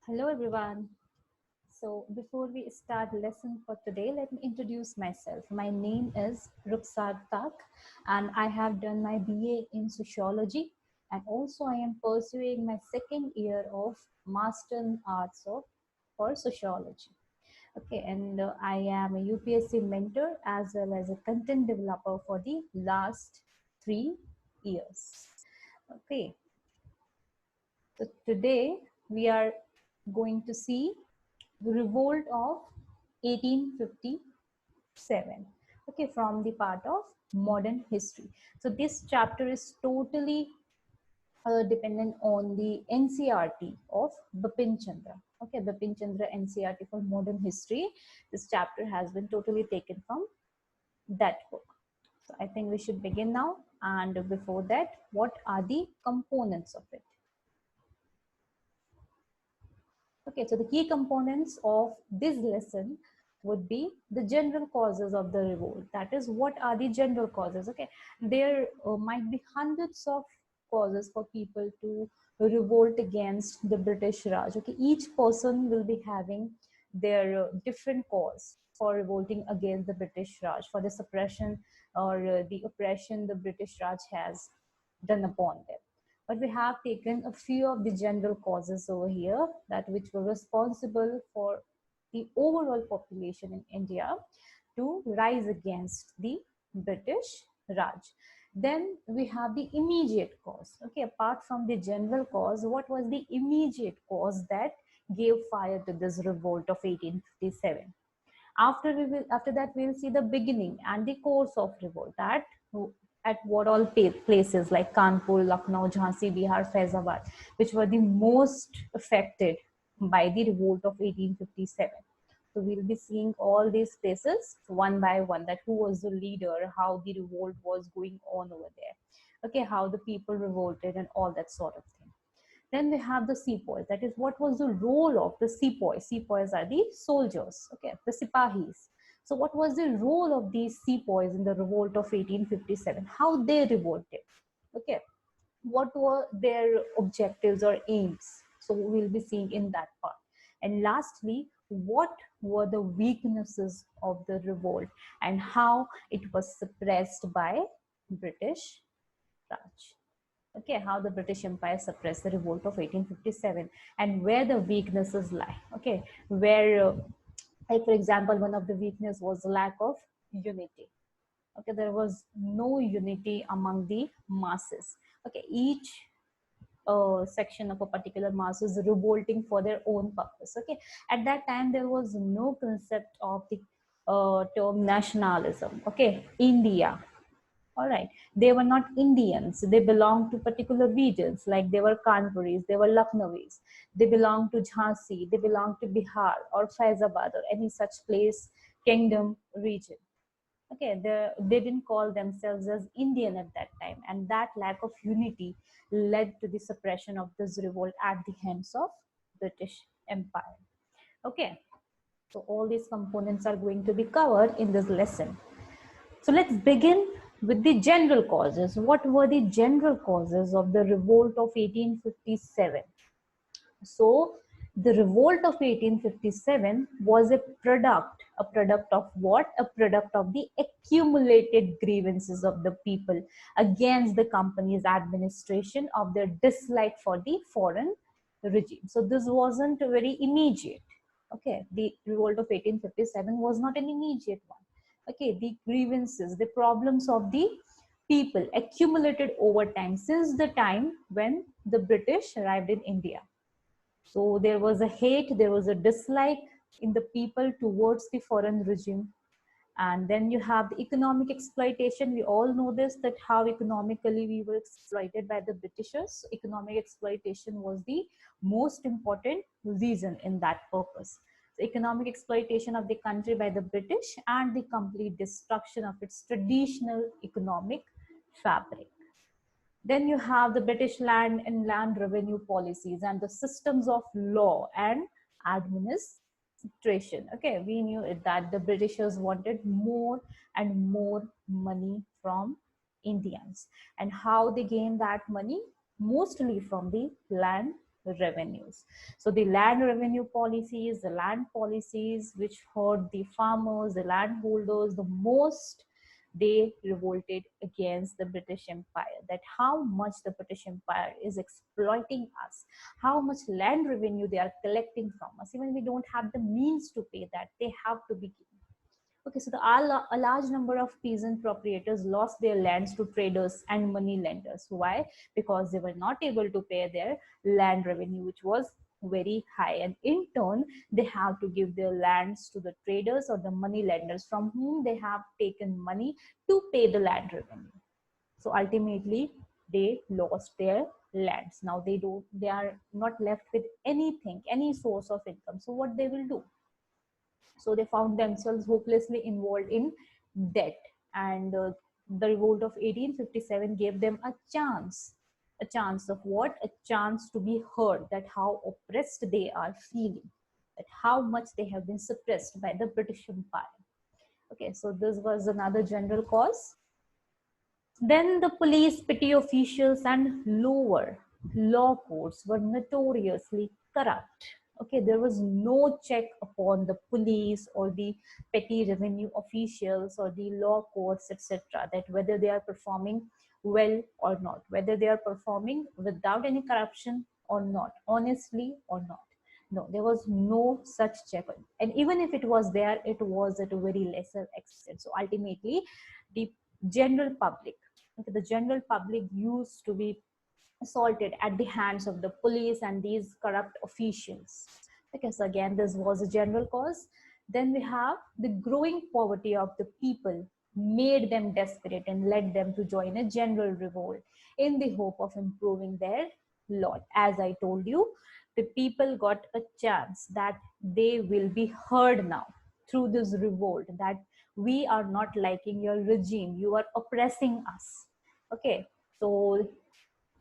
Hello everyone. So before we start lesson for today, let me introduce myself. My name is Ruxar Tak and I have done my BA in sociology and also I am pursuing my second year of Master in Arts for sociology. Okay, and I am a UPSC mentor as well as a content developer for the last 3 years. Okay, so today we are going to see the revolt of 1857, okay, from the part of modern history. So this chapter is totally dependent on the NCRT of Bipin Chandra. Okay, Bipin Chandra NCRT for modern history. This chapter has been totally taken from that book. So I think we should begin now. And before that, what are the components of it? Okay, so the key components of this lesson would be the general causes of the revolt. That is, what are the general causes? Okay, there might be hundreds of causes for people to revolt against the British Raj. Okay, each person will be having their different cause for revolting against the British Raj, for the suppression or the oppression the British Raj has done upon them. But we have taken a few of the general causes over here that which were responsible for the overall population in India to rise against the British Raj. Then we have the immediate cause. Okay, apart from the general cause, what was the immediate cause that gave fire to this revolt of 1857? After that we will see the beginning and the course of revolt at what all places like Kanpur, Lucknow, Jhansi, Bihar, Faizabad, which were the most affected by the revolt of 1857. So we'll be seeing all these places one by one, that who was the leader, how the revolt was going on over there. Okay, how the people revolted and all that sort of thing. Then we have the sepoys. That is, what was the role of the sepoys? Sepoys are the soldiers, okay, the sipahis. So what was the role of these sepoys in the revolt of 1857? How they revolted? Okay, what were their objectives or aims? So we'll be seeing in that part. And lastly, what were the weaknesses of the revolt and how it was suppressed by British Raj? Okay, how the British Empire suppressed the revolt of 1857 and where the weaknesses lie. Okay, where like for example, one of the weakness was lack of unity. Okay, there was no unity among the masses. Okay, each section of a particular mass is revolting for their own purpose. Okay, at that time there was no concept of the term nationalism. Okay, India, all right, they were not Indians, they belonged to particular regions, like they were Kanpuris, they were Lucknowis, they belonged to Jhansi, they belonged to Bihar or Faizabad or any such place, kingdom, region. Okay, they didn't call themselves as Indian at that time, and that lack of unity led to the suppression of this revolt at the hands of British Empire. Okay, so all these components are going to be covered in this lesson. So let's begin with the general causes. What were the general causes of the revolt of 1857? So the revolt of 1857 was a product of what? A product of the accumulated grievances of the people against the company's administration, of their dislike for the foreign regime. So this wasn't very immediate. Okay, the revolt of 1857 was not an immediate one. Okay, the grievances, the problems of the people accumulated over time since the time when the British arrived in India. So there was a hate, there was a dislike in the people towards the foreign regime. And then you have the economic exploitation. We all know this, that how economically we were exploited by the Britishers. Economic exploitation was the most important reason in that purpose. So economic exploitation of the country by the British and the complete destruction of its traditional economic fabric. Then you have the British land and land revenue policies and the systems of law and administration. Okay, we knew that the Britishers wanted more and more money from Indians. And how they gained that money? Mostly from the land revenues. So the land revenue policies, the land policies which hurt the farmers, the landholders the most, they revolted against the British Empire, that how much the British Empire is exploiting us, how much land revenue they are collecting from us. Even we don't have the means to pay that, they have to be given. Okay, so a large number of peasant proprietors lost their lands to traders and money lenders. Why? Because they were not able to pay their land revenue, which was very high. And in turn, they have to give their lands to the traders or the money lenders from whom they have taken money to pay the land revenue. So ultimately, they lost their lands. Now they are not left with anything, any source of income. So what they will do? So they found themselves hopelessly involved in debt, and the revolt of 1857 gave them a chance. A chance of what? A chance to be heard, that how oppressed they are feeling, that how much they have been suppressed by the British Empire. Okay, so this was another general cause. Then the police, petty officials, and lower law courts were notoriously corrupt. Okay, there was no check upon the police or the petty revenue officials or the law courts, etc., that whether they are performing well or not, whether they are performing without any corruption or not, honestly or not. No, there was no such check. And even if it was there, it was at a very lesser extent. So ultimately, the general public, okay, the general public used to be assaulted at the hands of the police and these corrupt officials. Okay, so again, this was a general cause. Then we have the growing poverty of the people made them desperate and led them to join a general revolt in the hope of improving their lot. As I told you, the people got a chance that they will be heard now through this revolt, that we are not liking your regime, you are oppressing us. Okay, so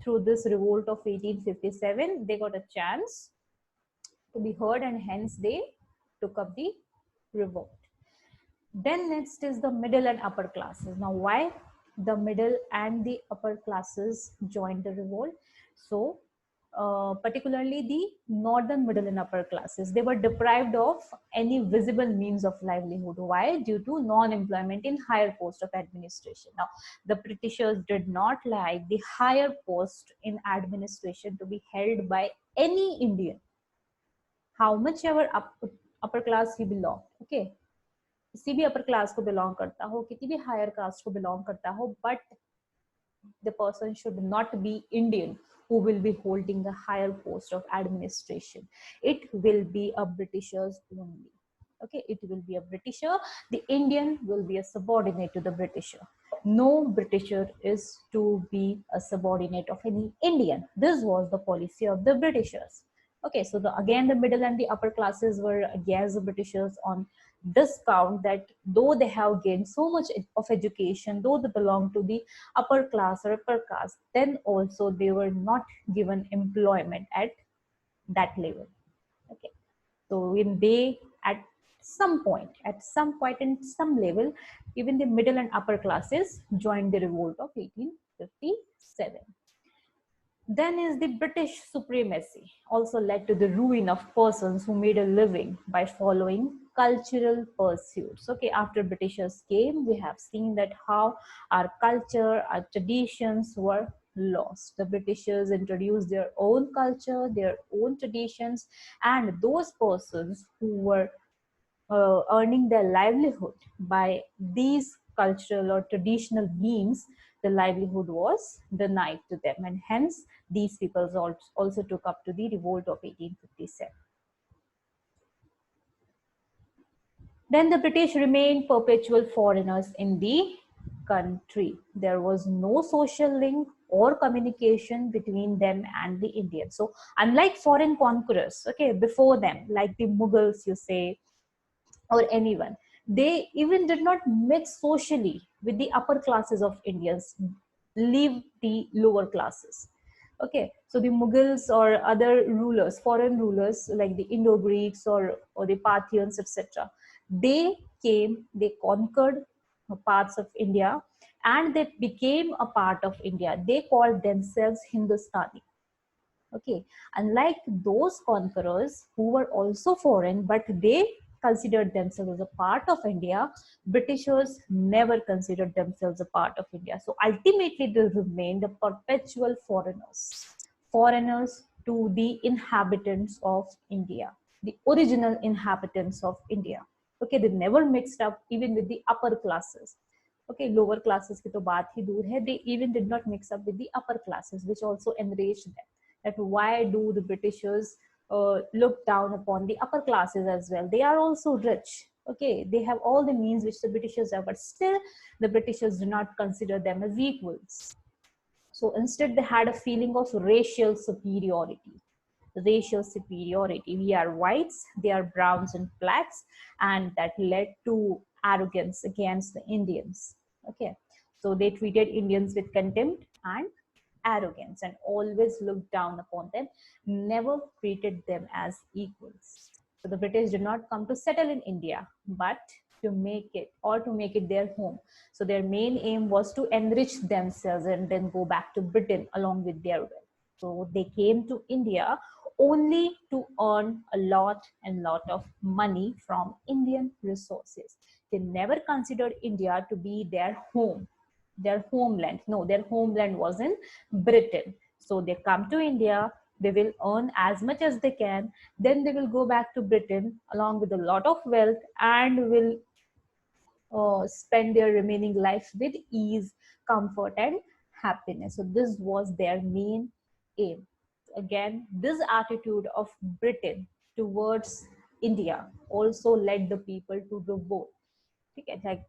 through this revolt of 1857, they got a chance to be heard, and hence they took up the revolt. Then next is the middle and upper classes. Now, why the middle and the upper classes joined the revolt? So, particularly the northern middle and upper classes, they were deprived of any visible means of livelihood. Why? Due to non-employment in higher post of administration. Now, the Britishers did not like the higher post in administration to be held by any Indian, how much ever upper class he belonged. Okay, किसी भी upper class को belong करता हो, किसी भी higher caste को belong करता हो, but the person should not be Indian who will be holding the higher post of administration. It will be a Britishers only. Okay, it will be a Britisher. The Indian will be a subordinate to the Britisher. No Britisher is to be a subordinate of any Indian. This was the policy of the Britishers. Okay, so again, the middle and the upper classes were against the Britishers on this count, that though they have gained so much of education, though they belong to the upper class or upper caste, then also they were not given employment at that level. Okay, so when they at some point in some level, even the middle and upper classes joined the revolt of 1857. Then is the British supremacy also led to the ruin of persons who made a living by following cultural pursuits. Okay, after Britishers came, we have seen that how our culture, our traditions were lost. The Britishers introduced their own culture, their own traditions, and those persons who were earning their livelihood by these cultural or traditional means, the livelihood was denied to them, and hence these peoples also took up to the revolt of 1857. Then the British remained perpetual foreigners in the country. There was no social link or communication between them and the Indians. So unlike foreign conquerors, okay, before them, like the Mughals, you say, or anyone, they even did not mix socially with the upper classes of Indians, leave the lower classes. Okay, so the Mughals or other rulers, foreign rulers like the Indo-Greeks or the Parthians, etc., they came, they conquered parts of India, and they became a part of India. They called themselves Hindustani. Okay, unlike those conquerors who were also foreign, but they considered themselves as a part of India, Britishers never considered themselves a part of India. So ultimately, they remained a perpetual foreigners to the inhabitants of India, the original inhabitants of India. Okay, they never mixed up even with the upper classes. Okay, lower classes की तो बात ही दूर है. They even did not mix up with the upper classes, which also enraged them. That why do the Britishers look down upon the upper classes as well? They are also rich. Okay, they have all the means which the Britishers have, but still the Britishers do not consider them as equals. So instead, they had a feeling of racial superiority. Racial superiority. We are whites, they are browns and blacks, and that led to arrogance against the Indians. Okay, so they treated Indians with contempt and arrogance and always looked down upon them, never treated them as equals. So the British did not come to settle in India, but to make it their home. So their main aim was to enrich themselves and then go back to Britain along with their wealth. So they came to India only to earn a lot and lot of money from Indian resources. They never considered India to be their home, their homeland. No, their homeland was in Britain. So they come to India, they will earn as much as they can, then they will go back to Britain along with a lot of wealth and will spend their remaining life with ease, comfort, and happiness. So this was their main aim. Again, this attitude of Britain towards India also led the people to revolt. Okay, like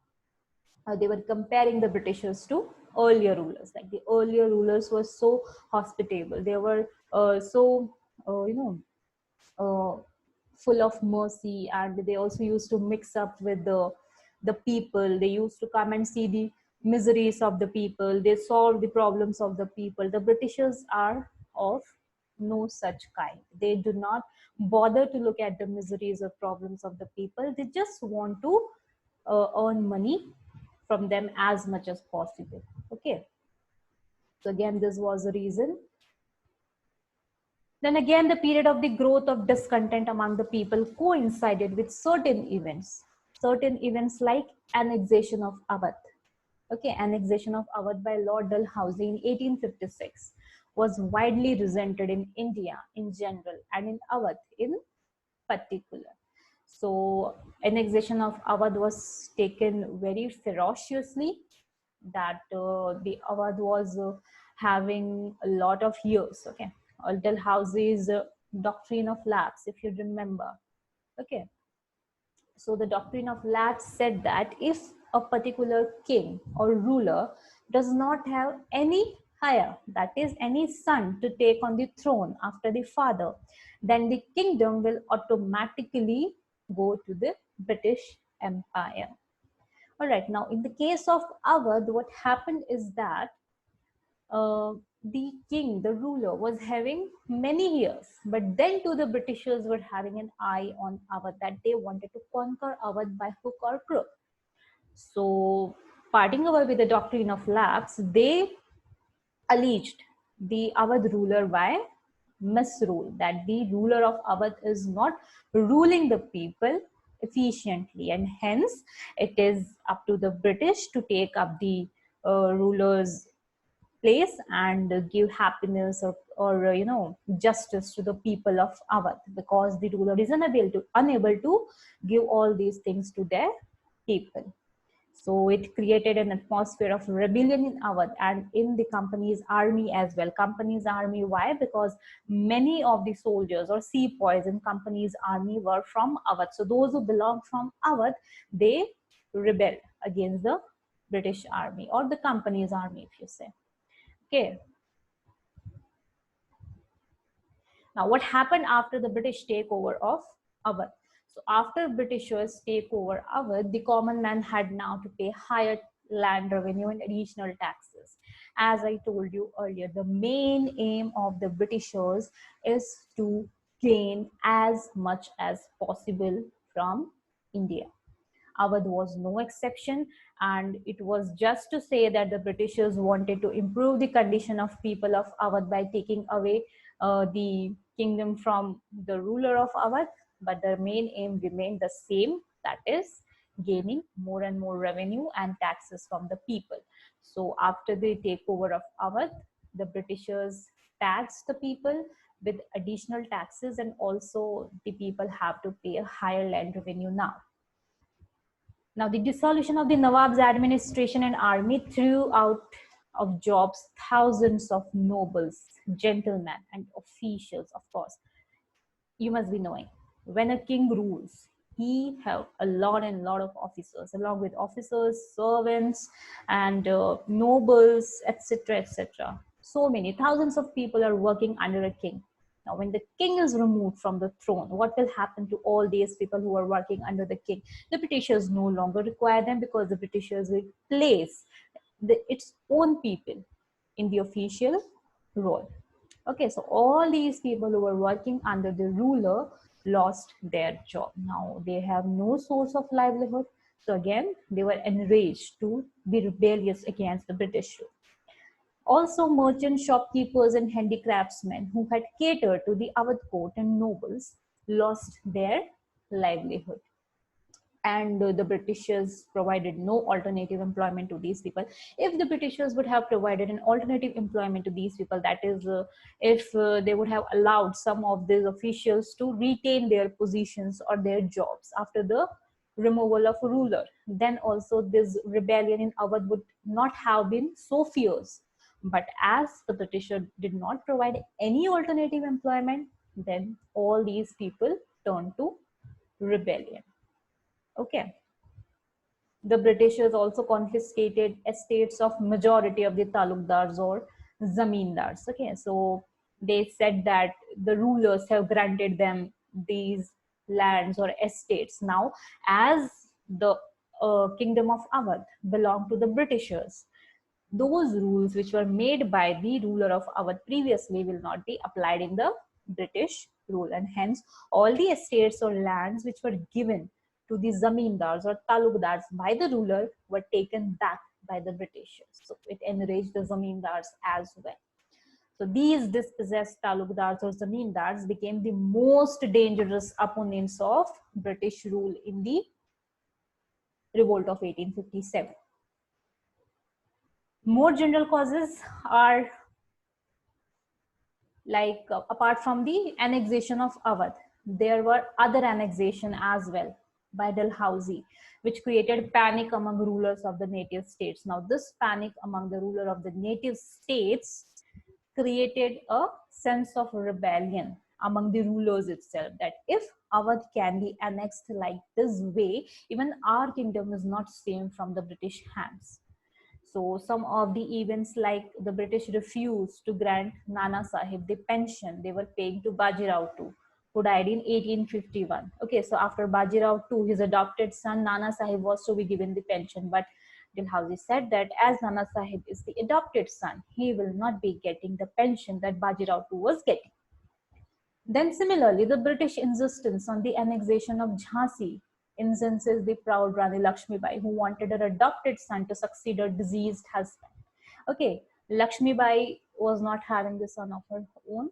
they were comparing the Britishers to earlier rulers. Like the earlier rulers were so hospitable. They were so uh, full of mercy, and they also used to mix up with the people. They used to come and see the miseries of the people. They solve the problems of the people. The Britishers are of no such kind. They do not bother to look at the miseries or problems of the people. They just want to earn money from them as much as possible. Okay, so again, this was the reason. Then again, the period of the growth of discontent among the people coincided with certain events like annexation of Awadh. Okay, annexation of Awadh by Lord Dalhousie in 1856 was widely resented in India in general and in Awadh in particular. So annexation of Awadh was taken very ferociously, that the Awadh was having a lot of years. Okay, Dalhousie's doctrine of lapse, if you remember. Okay, so the doctrine of lapse said that if a particular king or ruler does not have any higher, that is any son to take on the throne after the father, then the kingdom will automatically go to the British Empire. All right, now in the case of Awadh, what happened is that the king, the ruler, was having many years, but then too the Britishers were having an eye on Awadh, that they wanted to conquer Awadh by hook or crook. So, parting away with the doctrine of lapse, they alleged the Awadh ruler by misrule, that the ruler of Awadh is not ruling the people efficiently, and hence it is up to the British to take up the ruler's place and give happiness or justice to the people of Awadh, because the ruler is unable to give all these things to their people. So it created an atmosphere of rebellion in Awadh and in the company's army as well. Company's army, why? Because many of the soldiers or sepoys in company's army were from Awadh. So those who belonged from Awadh, they rebelled against the British army or the company's army, if you say. Okay. Now, what happened after the British takeover of Awadh? So, after Britishers take over Awadh, the common man had now to pay higher land revenue and additional taxes. As I told you earlier, the main aim of the Britishers is to gain as much as possible from India. Awadh was no exception, and it was just to say that the Britishers wanted to improve the condition of people of Awadh by taking away the kingdom from the ruler of Awadh, but the main aim remained the same, that is gaining more and more revenue and taxes from the people. So after the takeover of Awadh, the Britishers taxed the people with additional taxes, and also the people have to pay a higher land revenue now. Now, the dissolution of the Nawab's administration and army threw out of jobs thousands of nobles, gentlemen, and officials, of course. You must be knowing, when a king rules, he have a lot and lot of officers, along with officers, servants, and nobles, etc., etc. So many thousands of people are working under a king. Now, when the king is removed from the throne, what will happen to all these people who are working under the king? The Britishers no longer require them, because the Britishers will place its own people in the official role. Okay, so all these people who were working under the ruler lost their job. Now they have no source of livelihood. So again, they were enraged to be rebellious against the British rule. Also, merchant shopkeepers and handicraftsmen who had catered to the Awadh court and nobles lost their livelihood. And the Britishers provided no alternative employment to these people. If the Britishers would have provided an alternative employment to these people, that is, if they would have allowed some of these officials to retain their positions or their jobs after the removal of a ruler, then also this rebellion in Awadh would not have been so fierce. But as the Britisher did not provide any alternative employment, then all these people turned to rebellion. Okay. The Britishers also confiscated estates of majority of the talukdars or zamindars. Okay, so they said that the rulers have granted them these lands or estates. Now, as the kingdom of Awadh belonged to the Britishers, those rules which were made by the ruler of Awadh previously will not be applied in the British rule, and hence all the estates or lands which were given to the zamindars or talukdars by the ruler were taken back by the Britishers. So it enraged the zamindars as well. So these dispossessed talukdars or zamindars became the most dangerous opponents of British rule in the revolt of 1857. More general causes are like apart from the annexation of Awadh, there were other annexation as well by Dalhousie, which created panic among rulers of the native states. Now, this panic among the ruler of the native states created a sense of rebellion among the rulers itself, that if Awadh can be annexed like this way, even our kingdom is not safe from the British hands. So some of the events, like the British refused to grant Nana Sahib the pension they were paying to Bajirao II, who died in 1851. Okay, so after Bajirao II, his adopted son Nana Sahib was to be given the pension, but Dalhousie said that as Nana Sahib is the adopted son, he will not be getting the pension that Bajirao II was getting. Then similarly, the British insistence on the annexation of Jhansi incenses the proud Rani Lakshmi Bai, who wanted her adopted son to succeed her deceased husband. Okay, Lakshmi Bai was not having the son of her own.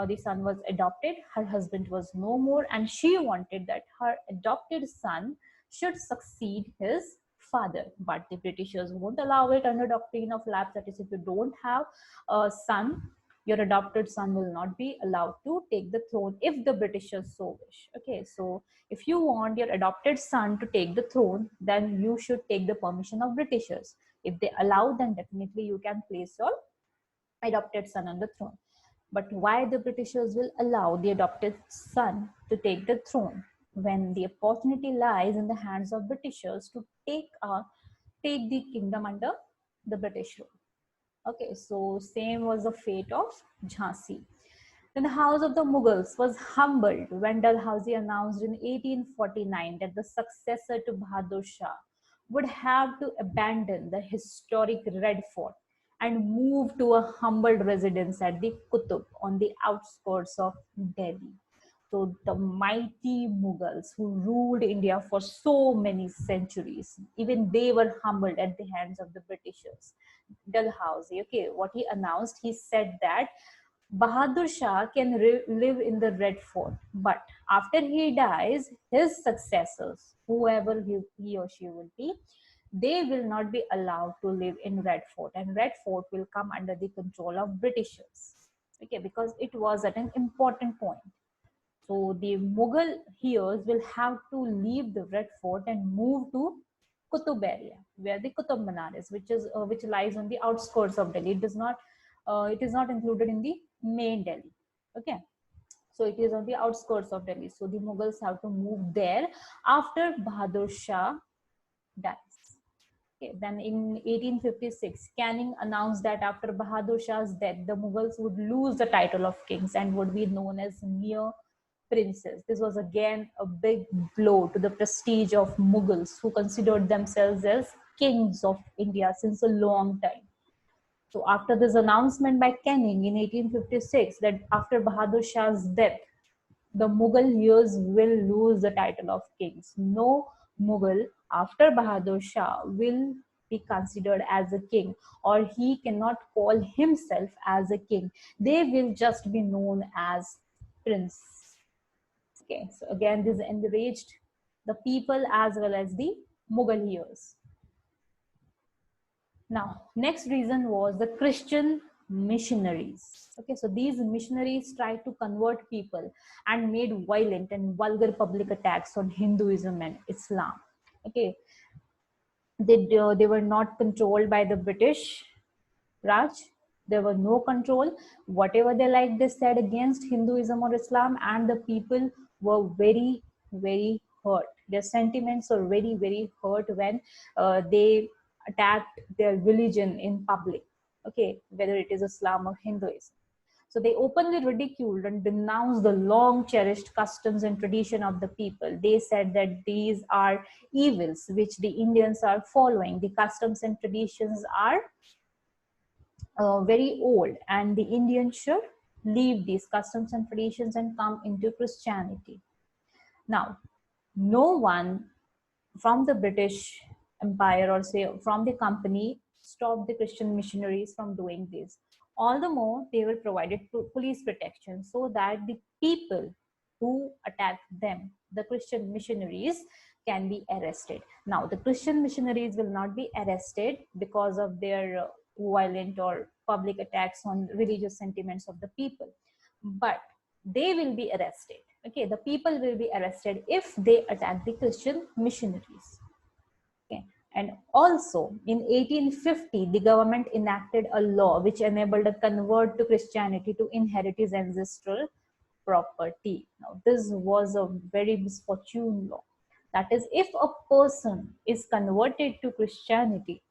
The son was adopted, her husband was no more, and she wanted that her adopted son should succeed his father. But the Britishers won't allow it under doctrine of lapse, that is, if you don't have a son, your adopted son will not be allowed to take the throne if the Britishers so wish. Okay, so if you want your adopted son to take the throne, then you should take the permission of Britishers. If they allow, then definitely you can place your adopted son on the throne. But why the Britishers will allow the adopted son to take the throne when the opportunity lies in the hands of Britishers to take the kingdom under the British rule? Okay, so same was the fate of Jhansi. Then the house of the Mughals was humbled when Dalhousie announced in 1849 that the successor to Bahadur Shah would have to abandon the historic Red Fort and move to a humbled residence at the Qutub on the outskirts of Delhi. So the mighty Mughals who ruled India for so many centuries, even they were humbled at the hands of the Britishers. Dalhousie, okay, what he announced, he said that Bahadur Shah can live in the Red Fort, but after he dies, his successors, whoever he or she will be, they will not be allowed to live in Red Fort, and Red Fort will come under the control of Britishers. Okay, because it was at an important point. So the Mughal heirs will have to leave the Red Fort and move to Qutub area, where the Qutub Minar is, which lies on the outskirts of Delhi. It is not included in the main Delhi. Okay, so it is on the outskirts of Delhi. So the Mughals have to move there after Bahadur Shah dies. Okay, then in 1856, Canning announced that after Bahadur Shah's death, the Mughals would lose the title of kings and would be known as mere princes. This was again a big blow to the prestige of Mughals, who considered themselves as kings of India since a long time. So after this announcement by Canning in 1856 that after Bahadur Shah's death, the Mughal heirs will lose the title of kings. No Mughal after Bahadur Shah will be considered as a king, or he cannot call himself as a king. They will just be known as prince. Okay, so again, this enraged the people as well as the Mughal heirs. Now, next reason was the Christian missionaries. Okay, so these missionaries tried to convert people and made violent and vulgar public attacks on Hinduism and Islam. Okay, they were not controlled by the British Raj. There was no control. Whatever they liked, they said against Hinduism or Islam, and the people were very, very hurt. Their sentiments were very, very hurt when they attacked their religion in public. Okay, whether it is Islam or Hinduism. So they openly ridiculed and denounced the long cherished customs and tradition of the people. They said that these are evils which the Indians are following. The customs and traditions are very old, and the Indians should leave these customs and traditions and come into Christianity. Now, no one from the British Empire or say from the company stopped the Christian missionaries from doing this. All the more, they were provided police protection so that the people who attacked them, the Christian missionaries, can be arrested. Now, the Christian missionaries will not be arrested because of their violent or public attacks on religious sentiments of the people, but they will be arrested. Okay, the people will be arrested if they attack the Christian missionaries. Okay. And also in 1850, the government enacted a law which enabled a convert to Christianity to inherit his ancestral property. Now, this was a very misfortune law. That is, if a person is converted to Christianity,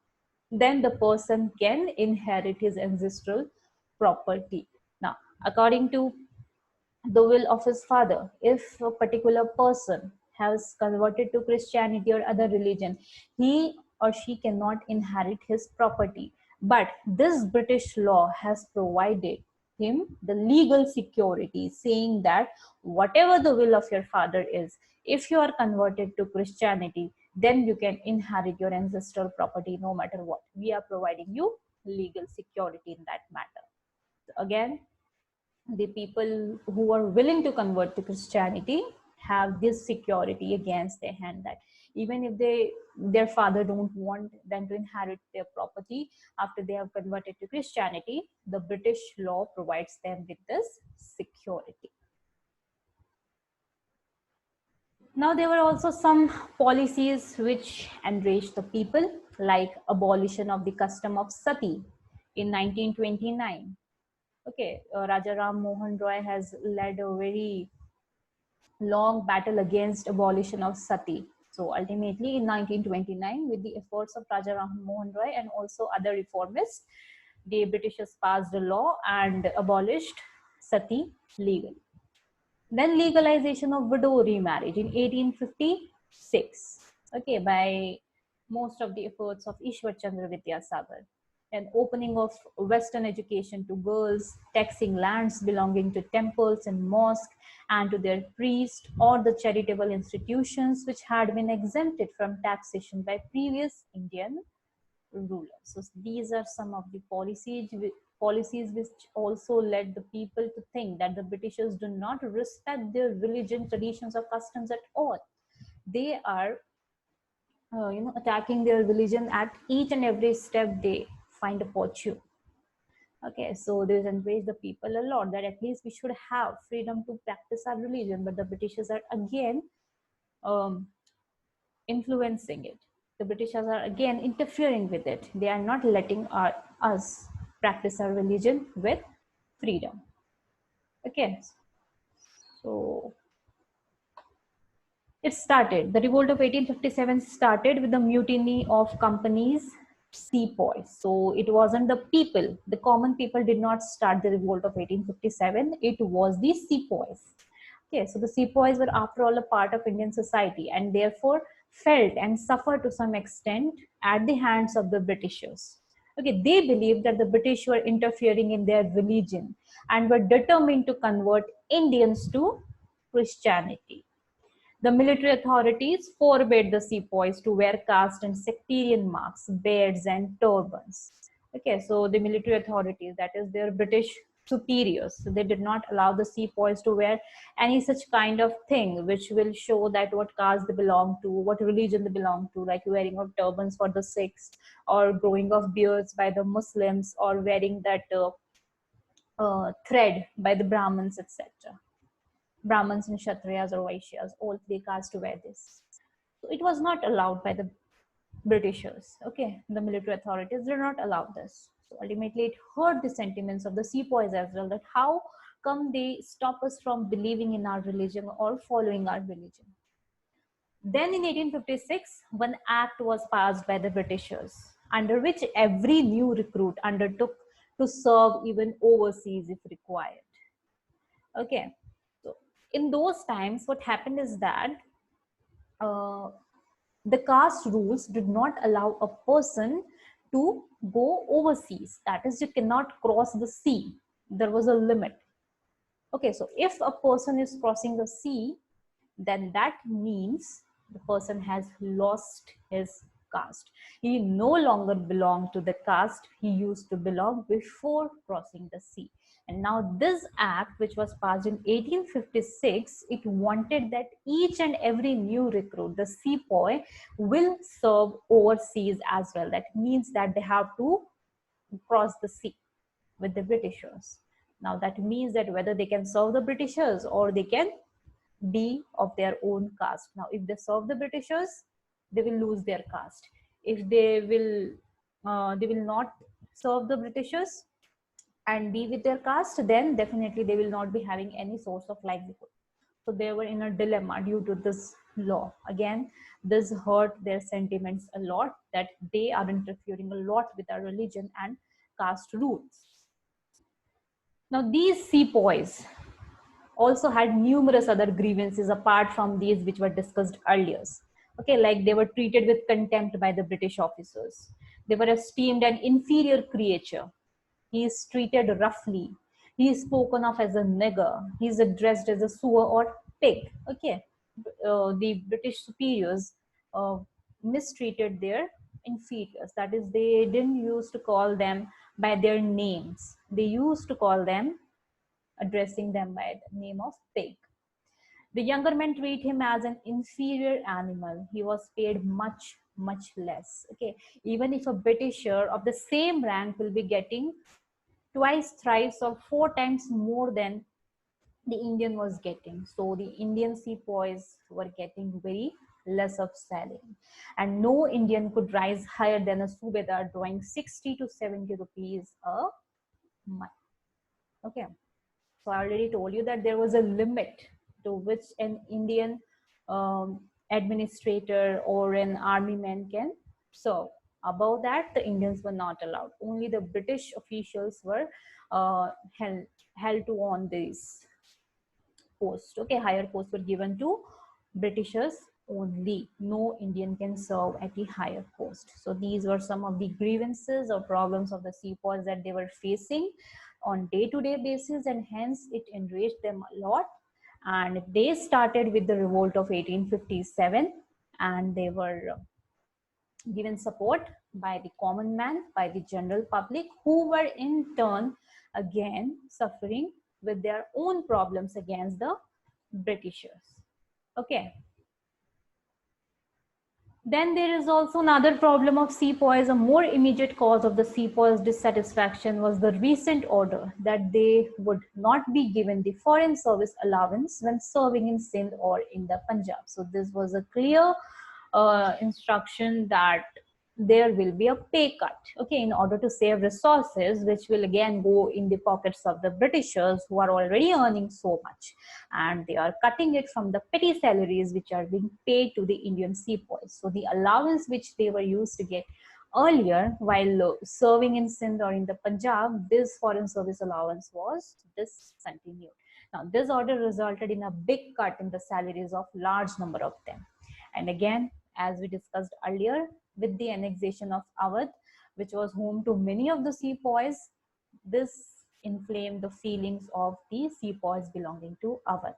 then the person can inherit his ancestral property. Now, according to the will of his father, if a particular person has converted to Christianity or other religion, he or she cannot inherit his property. But this British law has provided him the legal security, saying that whatever the will of your father is, if you are converted to Christianity, then you can inherit your ancestral property no matter what. We are providing you legal security in that matter. Again, the people who are willing to convert to Christianity have this security against their hand, that even if their father don't want them to inherit their property after they have converted to Christianity, the British law provides them with this security. Now, there were also some policies which enraged the people, like abolition of the custom of sati in 1929. Okay, Raja Ram Mohan Roy has led a very long battle against abolition of sati. So ultimately in 1929, with the efforts of Raja Ram Mohan Roy and also other reformists, the Britishers passed a law and abolished sati legally. Then legalization of widow remarriage in 1856, okay, by most of the efforts of Ishwar Chandra Vidyasagar. an opening of Western education to girls, taxing lands belonging to temples and mosques and to their priests, or the charitable institutions which had been exempted from taxation by previous Indian rulers. So these are some of the policies which also led the people to think that the Britishers do not respect their religion, traditions, or customs at all. They are attacking their religion at each and every step they find a fortune. Okay, so they encourage the people a lot that at least we should have freedom to practice our religion, but the Britishers are again um, influencing it. The Britishers are again interfering with it. They are not letting us practice our religion with freedom. Okay, so it started. The revolt of 1857 started with the mutiny of company's sepoys. So it wasn't the people, the common people did not start the revolt of 1857. It was the sepoys. Okay, so the sepoys were after all a part of Indian society and therefore felt and suffered to some extent at the hands of the Britishers. Okay, they believed that the British were interfering in their religion and were determined to convert Indians to Christianity. The military authorities forbade the sepoys to wear caste and sectarian marks, beards, and turbans. Okay, so the military authorities, that is their British superiors, so they did not allow the sepoys to wear any such kind of thing which will show that what caste they belong to, what religion they belong to, like wearing of turbans for the Sikhs, or growing of beards by the Muslims, or wearing that thread by the Brahmins, etc. Brahmins and Kshatriyas or Vaishyas, all three castes to wear this. So it was not allowed by the Britishers. Okay, the military authorities did not allow this. So ultimately, it hurt the sentiments of the sepoys as well. That how come they stop us from believing in our religion or following our religion? Then in 1856, one act was passed by the Britishers, under which every new recruit undertook to serve even overseas if required. Okay, so in those times, what happened is that uh, the caste rules did not allow a person to go overseas. That is, you cannot cross the sea. There was a limit. Okay, so if a person is crossing the sea, then that means the person has lost his caste. He no longer belonged to the caste he used to belong before crossing the sea. And now this act, which was passed in 1856, it wanted that each and every new recruit, the sepoy, will serve overseas as well. That means that they have to cross the sea with the Britishers. Now that means that whether they can serve the Britishers or they can be of their own caste. Now, if they serve the Britishers, they will lose their caste. If they will not serve the Britishers and be with their caste, then definitely they will not be having any source of livelihood. So they were in a dilemma due to this law. Again, this hurt their sentiments a lot, that they are interfering a lot with our religion and caste rules. Now, these sepoys also had numerous other grievances apart from these which were discussed earlier. Okay, like they were treated with contempt by the British officers. They were esteemed an inferior creature. He is treated roughly. He is spoken of as a nigger. He is addressed as a sewer or pig. Okay, the British superiors mistreated their inferiors. That is, they didn't used to call them by their names. They used to call them, addressing them by the name of pig. The younger men treat him as an inferior animal. He was paid much, much less. Okay, even if a Britisher of the same rank will be getting twice, thrice, or four times more than the Indian was getting. So the Indian sepoys were getting very less of salary. And no Indian could rise higher than a Subedar, drawing 60 to 70 rupees a month. Okay. So I already told you that there was a limit to which an Indian administrator or an army man can serve. Above that, the Indians were not allowed. Only the British officials were uh, held, held to on these posts. Okay, higher posts were given to Britishers only. No Indian can serve at a higher post. So these were some of the grievances or problems of the sepoys that they were facing on day-to-day basis, and hence it enraged them a lot. And they started with the revolt of 1857, and they were given support by the common man, by the general public, who were in turn again suffering with their own problems against the Britishers. Okay. Then there is also another problem of sepoys. A more immediate cause of the sepoys' dissatisfaction was the recent order that they would not be given the foreign service allowance when serving in Sindh or in the Punjab. So this was a clear instruction that there will be a pay cut, okay, in order to save resources, which will again go in the pockets of the Britishers, who are already earning so much, and they are cutting it from the petty salaries which are being paid to the Indian sepoys. So the allowance which they were used to get earlier while serving in Sindh or in the Punjab, this foreign service allowance was discontinued. Now this order resulted in a big cut in the salaries of large number of them. And again, as we discussed earlier, with the annexation of Awadh, which was home to many of the sepoys, this inflamed the feelings of the sepoys belonging to Awadh.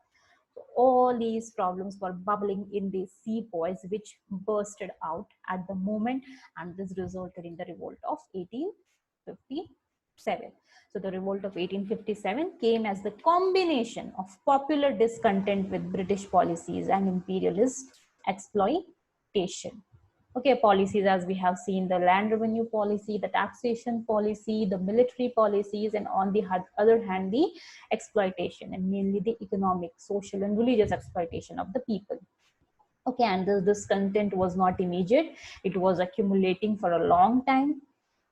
So all these problems were bubbling in the sepoys, which bursted out at the moment, and this resulted in the revolt of 1857. So the revolt of 1857 came as the combination of popular discontent with British policies and imperialist exploitation. Okay, policies, as we have seen, the land revenue policy, the taxation policy, the military policies, and on the other hand, the exploitation, and mainly the economic, social, and religious exploitation of the people. Okay, and this discontent was not immediate. It was accumulating for a long time,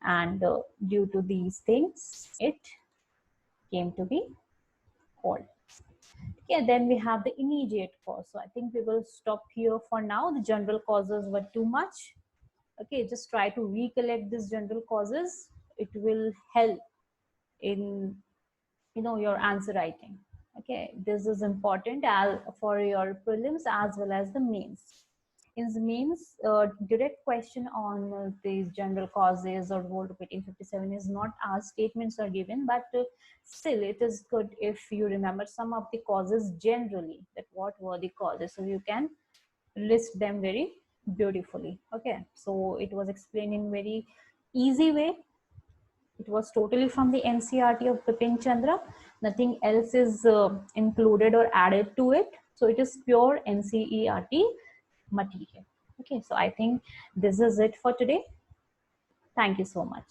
and due to these things, it came to be called. Okay, then we have the immediate cause. So I think we will stop here for now. The general causes were too much. Okay, just try to recollect these general causes. It will help in your answer writing. Okay, this is important for your prelims as well as the mains. In the mains, direct question on these general causes or revolt of 1857 is not asked. Statements are given, but still it is good if you remember some of the causes generally, that what were the causes, so you can list them very beautifully. Okay, so it was explained in very easy way. It was totally from the NCERT of Bipin Chandra. Nothing else is included or added to it. So it is pure NCERT material. Okay, so I think this is it for today. Thank you so much.